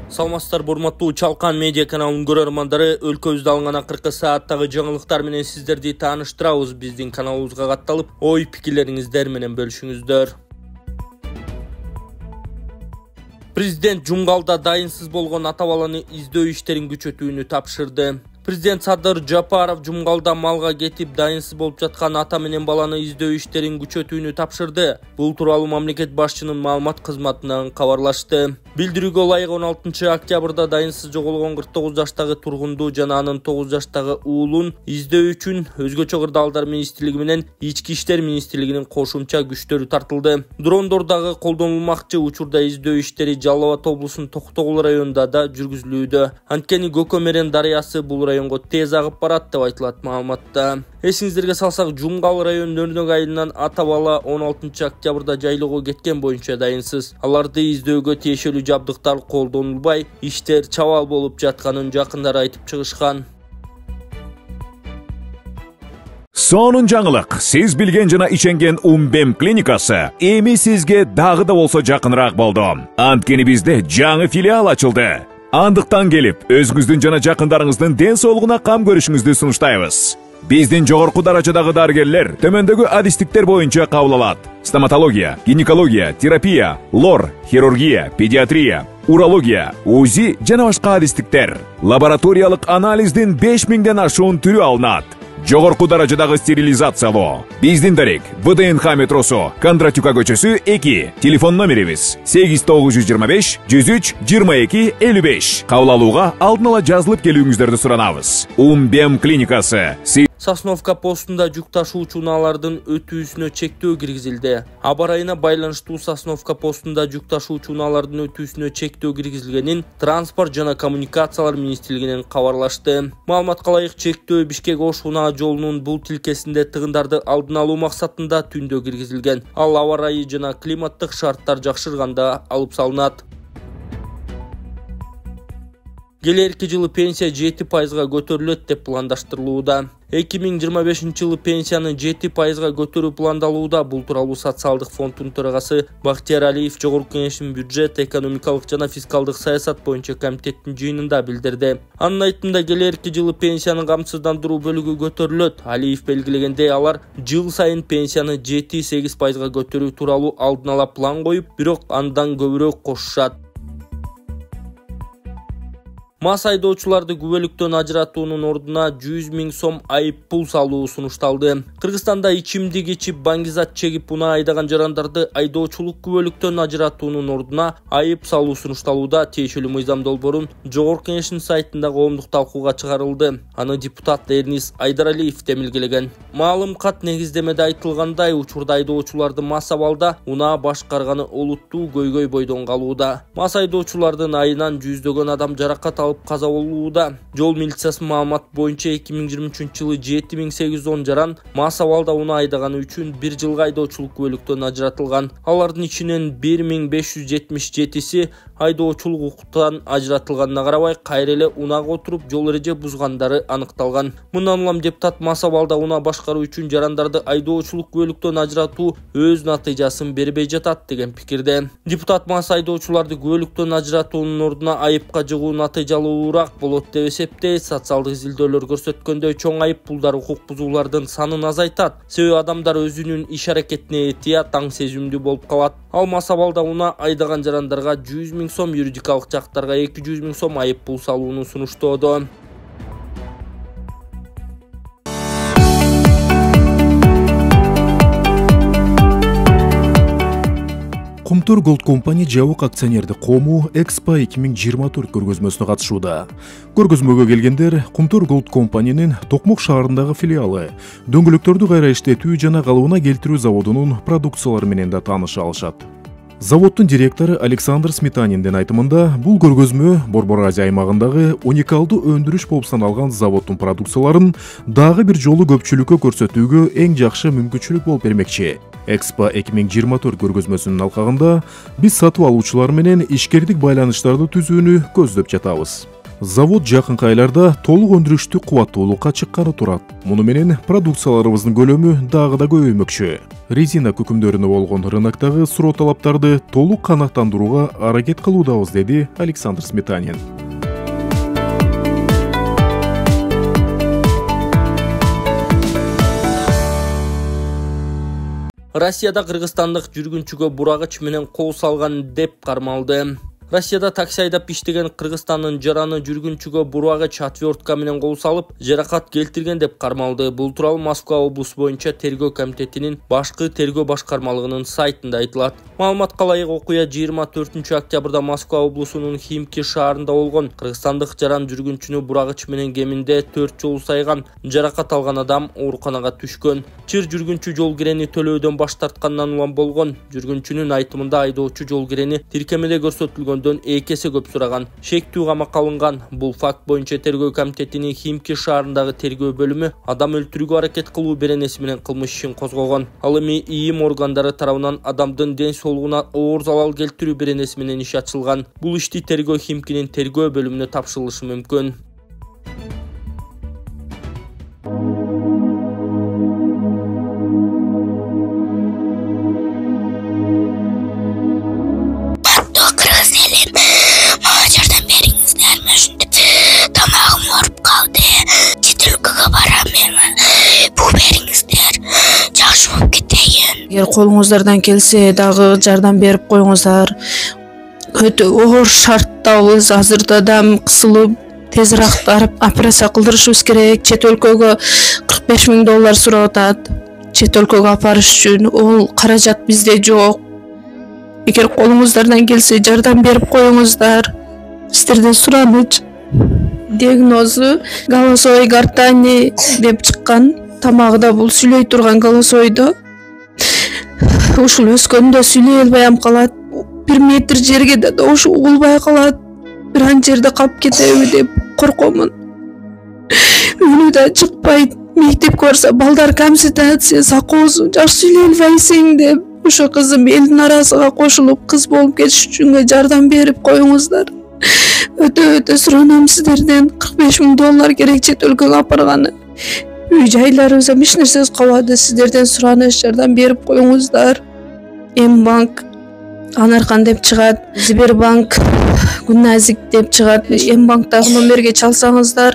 Саламатсыздар, урматтуу Чалкан медиа каналынын көрөрмандары, өлкөбүздө алынган акыркы сааттагы жаңылыктар менен сиздерди тааныштырабыз. Биздин каналыбызга катталып, ой пикирлериңиздер менен бөлүшүңүздөр. Президент Жумгалда дайынсыз болгон ата баланы издөө иштерин күчөтүүнү тапшырды. Президент Садыр Жапаров Жумгалда малга кетип дайынсыз болуп жаткан ата менен баланы издөө иштерин күчөтүүнү тапшырды. Бул тууралуу мамлекет башчынын маалымат кызматынан кабарлашты. Билдирүүгө ылайык 16 октябрда дайынсыз жоголгон 49 жаштагы тургунду жана анын 9 жаштагы уулун издөө үчүн өзгөчө кырдаалдар министрлиги менен Ички иштер министрлигинин кошумча күчтөрү тартылды. Дрондордогу колдонулмакчы учурда издөө иштери Жалал Абад облусунун Токтогул районунда да жүргүзүлүүдө. Анткени Көкөмерен дарыясы бул районго тез агып барат деп айтылат маалыматта. Эсиңиздерге салсак, Жумгал районунун Өрнөк айылынан ата бала 16 октябрда жайлоого кеткен боюнча дайынсыз. Аларды издөөгө тиешелүү жабдыктар колдонулбай, иштер чабал болуп жатканын жакындары айтып чыгышкан. Сонун жаңылык, сиз билген жана иченген Умбем клиникасы эми сизге дагы да болсо жакыныраак болду. Анткени бизде жаңы филиал ачылды. Андыктан келип, өзүңүздүн жана жакындарыңыздын ден соолугуна кам көрүшүңүздү сунуштайбыз. Биздин жогорку даражадагы дарыгерлер төмөндөгү адистиктер боюнча кабыл алат: стоматология, гинекология, терапия, лор, хирургия, педиатрия, урология, УЗИ жана башка адистиктер. Лабораториялык анализдин 5000ден ашуун түрү алынат. Жогорку даражадагы стерилизациялоо. Биздин дарек ВДНХ метросу, Кондратюка көчөсү 2. Телефон номерибиз 8925 103 22 55. Кабыл алууга алдын ала жазылып келүүңүздөрдү суранабыз. Умбем клиникасы. Сосновка постунда жүк ташуучу унаалардын өтүүсүнө чектөө киргизилди. Аба ырайына байланыштуу Сосновка постунда жүк ташуучу унаалардын өтүүсүнө чектөө киргизилгенин Транспорт жана коммуникациялар министрлигинен кабарлашты. Маалыматка ылайык, чектөө Бишкек-Ош унаа жолунун бул тилкесинде тыгындарды алдын алуу максатында түндө киргизилген. Ал аба ырайы жана климаттык шарттар жакшырганда алып салынат. Келерки жылы пенсия 7%га көтөрүлөт деп пландаштырылууда. 2025 жылы пенсияны 7%га көтөрүү пландалууда. Бул тууралуу социалдык фонддун төрагасы Бактияр Алиев Жогорку Кеңештин бюджет, экономикалык жана фискалдык саясат боюнча комитеттин жыйынында билдирди. Анын айтымында, келерки жылы пенсияны камсыздандыруу бөлүгү көтөрүлөт. Алиев белгилегендей, алар жыл сайын пенсияны 7-8%га көтөрүү тууралуу алдын ала план коюп, бирок андан көбүрөөк кошушат. Мас айдоочуларды күбөлүктөн ажыратуунун ордуна 100 000 сом айып пул салуу сунушталды. Кыргызстанда ичимдик ичип, баңгизат чегип унаа айдаган жарандарды айдоочулук күбөлүктөн ажыратуунун ордуна айып салуу сунушталууда. Тиешелүү мыйзам долбоорун Жогорку Кеңештин сайтында коомдук талкууга чыгарылды. Аны депутат Эрнис Айдаралиев демилгелеген. Маалым кат негиздемеде айтылгандай, учурда айдоочуларды мас абалда унаа башкарганы олуттуу көйгөй бойдон калууда. Мас айдоочулардын айынан жүздөгөн адам жаракат алып каза болууда. Жол милициясынын маалыматы боюнча 2023 жылы 7810 жаран мас абалда унаа айдаганы үчүн 1 жылга айдоочулук күбөлүктөн ажыратылган. Алардын ичинен 1577си айдоочулук укуктан ажыратылганына карабай, кайра эле унаага отуруп жол эреже бузгандары аныкталган. Мындан улам депутат мас абалда унаа башкаруу үчүн жарандарды айдоочулук күбөлүктөн ажыратуу өз натыйжасын бербей жатат деген пикирде. Депутат мас айдоочуларды күбөлүктөн ажыратуунун ордуна айыпка жыгуу натыйжалуураак болот деп эсептейт. Социалдык изилдөөлөр көрсөткөндөй, чоң айып пулдар укук бузуулардын санын азайтат. Себеби адамдар өзүнүн иш аракетине этият, таң сезимдүү болуп калат. Ал мас абалда унаа айдаган жарандарга 100 000 сом, юридикалык жактарга 200 000 сом айып пул салууну сунуштоодо. Кумтур Gold Company жабык акционердик коому Экспо 2024 көргөзмөсүнө катышууда. Көргөзмөгө келгендер Кумтур Gold Company'нин Токмок шаарындагы филиалы, дөңгөлөктөрдү кайра иштетүү жана калыбына келтирүү заводунун продукциялары менен да тааныша алышат. Заводдун директору Александр Сметаниндин айтымында, бул көргөзмө Борбор Азия аймагындагы уникалдуу өндүрүш болуп саналган заводдун продукцияларын дагы бир жолу көпчүлүккө көрсөтүүгө эң жакшы мүмкүнчүлүк болуп бермекчи. Экспо 2024 көргөзмөсүнүн алкагында биз сатып алуучулар менен ишкердик байланыштарды түзүүнү көздөп жатабыз. Завод жакынкы айларда толук өндүрүштүк кубаттуулукка чыкканы турат. Муну менен продукцияларыбыздын көлөмү дагы да көбөймөкчү. Резина күкүмдөрүнө болгон рыноктогу суроо талаптарды толук канааттандырууга аракет кылуудабыз, деди Александр Сметанин. Россияда кыргызстандык жүргүнчүгө бурагыч менен кол салган деп кармалды. Россияда такси айдап иштеген Кыргызстандын жараны жүргүнчүгө бурагыч отвертка менен кол салып, жаракат келтирген деп кармалды. Бул тууралуу Москва облусу боюнча тергөө комитетинин башкы тергөө башкармалыгынын сайтында айтылат. Маалыматка ылайык, окуя 24 октябрда Москва облусунун Химки шаарында болгон. Кыргызстандык жаран жүргүнчүнү бурагыч менен кеминде 4 жолу сайган. Жаракат алган адам ооруканага түшкөн. Чыр жүргүнчү жол кирени төлөөдөн баш тарткандан улам болгон. Жүргүнчүнүн айтымында айдоочу жол кирени тиркемеде көрсөтүлгөн 2 эсе көп сураган. Шектүү камакка алынган. Бул факт боюнча тергөө комитетинин Химки шаарындагы тергөө бөлүмү адам өлтүрүүгө аракет кылуу беренеси менен кылмыш ишин козгогон. Ал эми ИИМ органдары тарабынан адамдын ден соолугуна оор залал келтирүү беренеси менен иш ачылган. Бул ишти тергөө Химкинин тергөө бөлүмүнө тапшырылышы мүмкүн. Эгер колуңуздардан келсе дагы жардам берип коюңуздар. Өтө оор шарттабыз. Азырда дам кысылып, тезирээк барып операция кылдырышыбыз керек. Чет өлкөгө $45,000 сурап атат. Чет өлкөгө апарыш үчүн ол каражат бизде жок. Эгер колуңуздардан келсе жардам берип коюңуздар. Сиздерден сураныч. Диагнозу голосовой гортани деп чыккан. Тамагыда бул сүйлөй турган голосойдо. Ушул өскөндө сүйлөй албай калат. 1 метр жерге да ушу угулбай калат. Бир ан жерде калып кетеби деп коркомун. Үйүнө да чыкпайт. Мектепке барса балдар камсытат, сакоосу жакшы сүйлөй албайсың деп. Ошо кызым элдин арасына кошулуп кыз болуп кетиш үчүн жардам берип коюңуздар. Өтө суранам сиздерден. $45,000 керек чет өлкөгө апарганы. Үй жайларыбызга эч нерсебиз калбады. Сиздерден сураныч, жардам берип коюңуздар. М-банк Анаркан деп чыгат, Сбербанк Гүнназик деп чыгат. М-банктагы номерге чалсаңыздар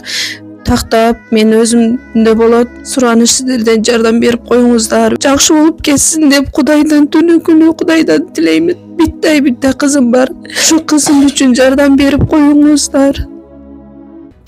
тактап мен өзүмдө болот. Сураныч, сиздерден жардам берип коюңуздар. Жакшы болуп кетсин деп Кудайдан түнү күнү Кудайдан тилеймин. Битте кызым бар. Ошо кызым үчүн жардам берип коюңуздар.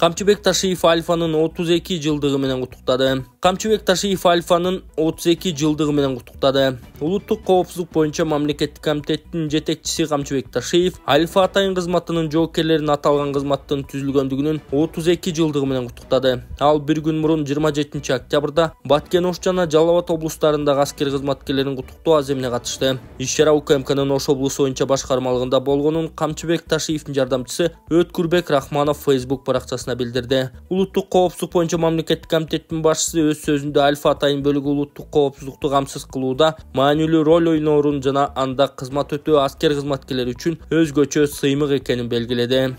Камчыбек Ташиев Альфанын 32 жылдыгы менен куттуктады. Камчыбек Ташиев Альфанын 32 жылдыгы менен куттуктады. Улуттук коопсуздук боюнча мамлекеттик комитеттин жетекчиси Камчыбек Ташиев Альфа атайын кызматынын жоокерлерин аталган кызматтын түзүлгөндүгүнүн 32 жылдыгы менен куттуктады. Ал бир күн мурун 27 октябрда Баткен Ош жана Жалал Абад облустарындагы аскер кызматкерлерин куттуктоо аземине катышты. Иш-чара УКМКнын Ош облусу боюнча башкармалыгында болгонун Камчыбек Ташиевдин жардамчысы Өткүрбек Рахманов Facebook баракчасына билдирди. Улуттук коопсуздук боюнча мамлекеттик комитеттин башчысы өз сөзүндө Альфа атайын бөлүгү улуттук коопсуздукту камсыз кылууда маанилүү роль ойноорун жана анда кызмат өтөө аскер кызматкерлери үчүн өзгөчө сыймык экенин белгиледи.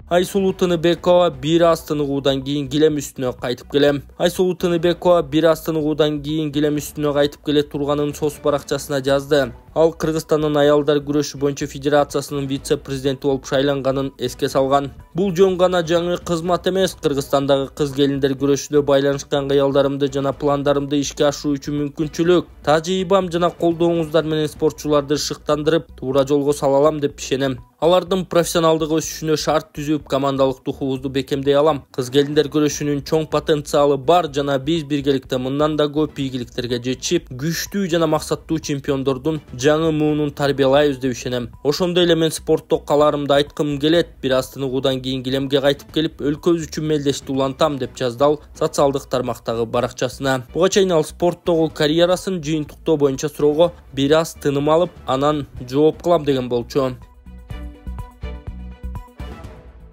Айсулуу Тыныбекова бир аз тыныгуудан кийин килем үстүнө кайтып келем. Айсулуу Тыныбекова бир аз тыныгуудан кийин килем үстүнө кайтып келе турганын соц баракчасына жазды. Ал Кыргызстандын аялдар күрөшү боюнча федерациясынын вице-президенти болуп шайланганын эске салган. Бул жөн гана жаңы кызмат эмес, Кыргызстандагы кыз келиндер күрөшүдө байланышкан кыялдарымды жана пландарымды ишке ашыруу үчүн мүмкүнчүлүк. Тажрыйбам жана колдооңуздар менен спортчуларды шыктандырып, туура жолго сала алам деп ишенем. Алардын профессионалдык өсүшүнө шарт түзүп, командалык духубузду бекемдей алам. Кыз келиндер күрөшүнүн чоң потенциалы бар жана биз биргеликте мындан да көп ийгиликтерге жетишип, күчтүү жана максаттуу чемпиондордун жаңы муунун тарбиялайбыз деп ишенем. Ошондой эле мен спортто каларымды айткым келет. Бир аз тыныгуудан кийин килемге кайтып келип, өлкөбүз үчүн мелдешти улантам деп жазды ал социалдык тармактагы баракчасына. Буга чейин ал спорттогу карьерасын жыйынтыктоо боюнча суроого бир аз тыным алып, анан жооп кылам деген болчу.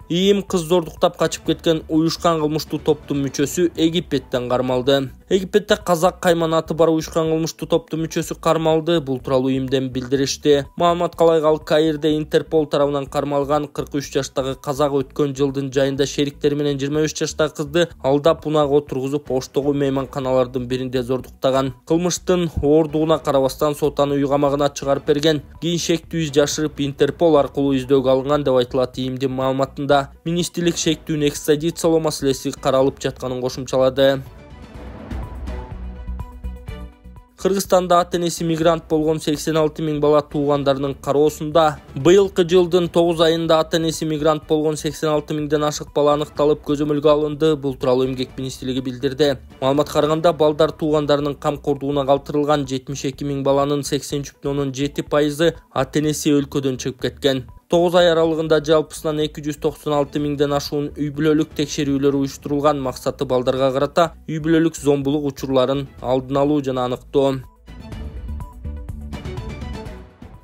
ИИМ кыз зордуктап качып кеткен уюшкан кылмыштуу топтун мүчөсү Египеттен кармалды. Египетте казак кайманаты бар уюшкан кылмыштуу топтун мүчөсү кармалды. Бул тууралуу ИИМден билдиришти. Маалымат калай Ал Каирде Интерпол тарабынан кармалган 43 жаштагы казак өткөн жылдын жайында шериктери менен 23 жаштагы кызды алдап унага отургузуп оштогу мейманканалардын биринде зордуктаган. Кылмыштын ооругуна карабастан сот аны үй камагына чыгарып берген. Кийин шектүү из жашырып Интерпол аркылуу издөөгө алынган деп айтылат ИИМдин маалыматында. Министрлик шектүүнү экстрадициялоо маселеси каралып жатканын кошумчалады. Кыргызстанда ата-энеси мигрант болгон 86 000 бала туугандарынын кароосунда. Быйылкы жылдын 9 айында ата-энеси мигрант болгон 86 000ден ашык бала аныкталып көзөмөлгө алынды. Бул тууралуу Эмгек министрлиги билдирди. Маалыматка караганда балдар туугандарынын камкордугуна калтырылган 72 000 баланын 83,7% ата-энеси өлкөдөн чыгып кеткен. 9 ай аралыгында жалпысынан 296 000ден ашуун үй бүлөлүк текшерүүлөр уюштурулган. Максаты балдарга карата үй бүлөлүк зомбулук учурларын алдын алуу жана аныктоо.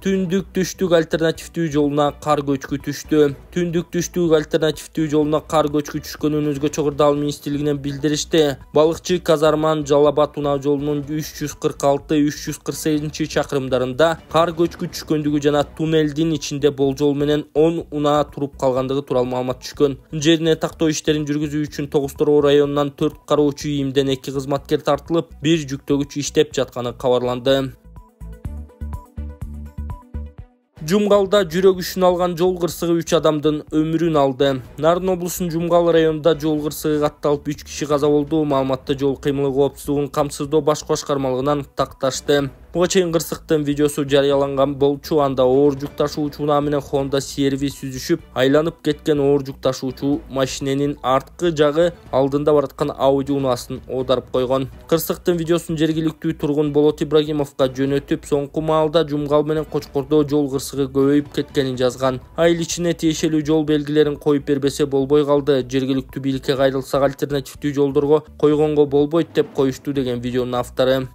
Түндүк түштүк альтернативдүү жолуна кар көчкү түштү. Түндүк түштүк альтернативдүү жолуна кар көчкү түшкөнүн Өзгөчө Кырдаал министрлигинен билдиришти. Балыкчы Казарман Жалабат унаа жолунун 346-348 чакырымдарында кар көчкү түшкөндүгү жана туннелдин ичинде болжол менен 10 унаа туруп калгандыгы тууралуу маалымат түшкөн. Жерине тактоо иштерин жүргүзүү үчүн Тогуз-Тороо районунан 4 кароочу ИИМден 2 кызматкер тартылып, 1 жүктөгүч иштеп жатканы кабарланды. Жумгалда жүрөк үшүн алган жол кырсыгы 3 адамдын өмүрүн алды. Нарын облусунун Жумгал районунда жол кырсыгы катталып 3 киши каза болду. Маалыматты жол кыймылы коопсуздугун камсыздоо баш башкармалыгынан такташты. Буга чейин кырсыктын видеосу жарыяланган болчу. Анда оор жүк ташуучу унаа менен Honda CR-V сүзүшүп, айланып кеткен оор жүк ташуучу машиненин арткы жагы алдында бараткан Audi унаасын оодарып койгон. Кырсыктын видеосун жергиликтүү тургун Болот Ибрагимовго жөнөтүп, соңку маалда Жумгал менен Кочкордо жол кырсыгы көбөйүп кеткенин жазган. Айыл ичине тиешелүү жол белгилерин коюп бербесе болбой калды. Жергиликтүү бийликке кайрылсак альтернативдүү жолдорго койгонго болбойт деп коюшту деген видеонун автору.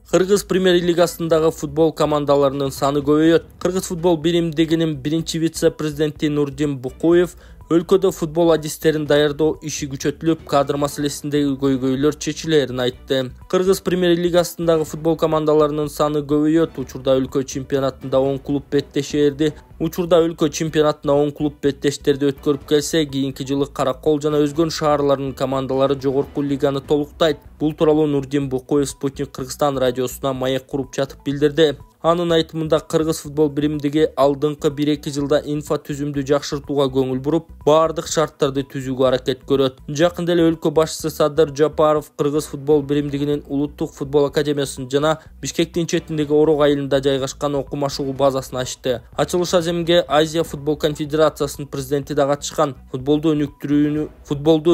Кыргыз премьер-лигасындагы футбол командаларынын саны көбөйөт. Кыргыз футбол биримдигинин биринчи вице-президенти Нурдин Букуев өлкөдө футбол адистерин даярдоо иши күчөтүлүп, кадр маселесиндеги көйгөйлөр чечилерин айтты. Кыргыз премьер-лигасындагы футбол командаларынын саны көбөйөт. Учурда өлкө чемпионатында 10 клуб беттешерди. Беттештерди өткөрүп келсе, кийинки жылы Каракол жана өзгөн шаарлардын командалары жогорку лиганы толуктайт. Бул тууралуу Нурдин Букуев Спутник Кыргызстан радиосуна маек куруп жатып билдирди. Анын айтымында Кыргыз футбол биримдиги алдыңкы 1-2 жылда инфа түзүмдү жакшыртууга көңүл буруп, баардык шарттарды түзүүгө аракет көрөт. Жакында эле өлкө башчысы Садыр Жапаров Кыргыз футбол биримдигинин Улуттук футбол академиясын жана Бишкектин четиндеги Орок айылында жайгашкан окуу машыгуу базасын ачты. Ачылыш аземге Азия футбол конфедерациясынын президенти да катышкан. Футболду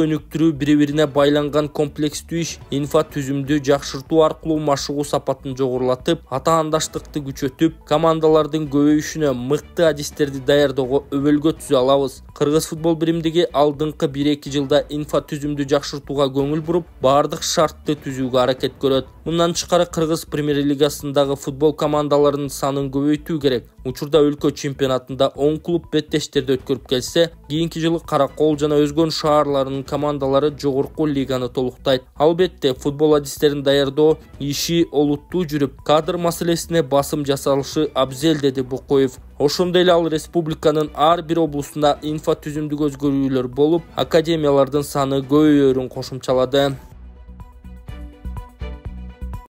өнүктүрүү бири-бирине байланган комплекстүү иш, инфа түзүмдү жакшыртуу аркылуу машыгуу сапатын жогорулатып, атаандаштыкты күчөтүп, командалардын көбөйүшүнө, мыкты адистерди даярдоого өбөлгө түзө алабыз. Кыргыз футбол биримдиги алдыңкы 1-2 жылда инфа түзүмдү жакшыртууга көңүл буруп, баардык шартты түзүүгө аракет көрөт. Мындан тышкары Кыргыз премьер-лигасындагы футбол командаларынын санын көбөйтүү керек. Учурда өлкө чемпионатында 10 клуб беттештерди өткөрүп келсе, кийинки жылы Каракол жана өзгөн шаарлардын командалары жогорку лиганы толуктайт. Албетте, футбол адистерин даярдоо иши олуттуу жүрүп, кадр маселесине басым жасалышы абзел, деди Букуев. Ошондой эле ал республиканын ар бир облусунда инфа түзүмдүк өзгөрүүлөр болуп, академиялардын саны көбөйөрүн кошумчалады.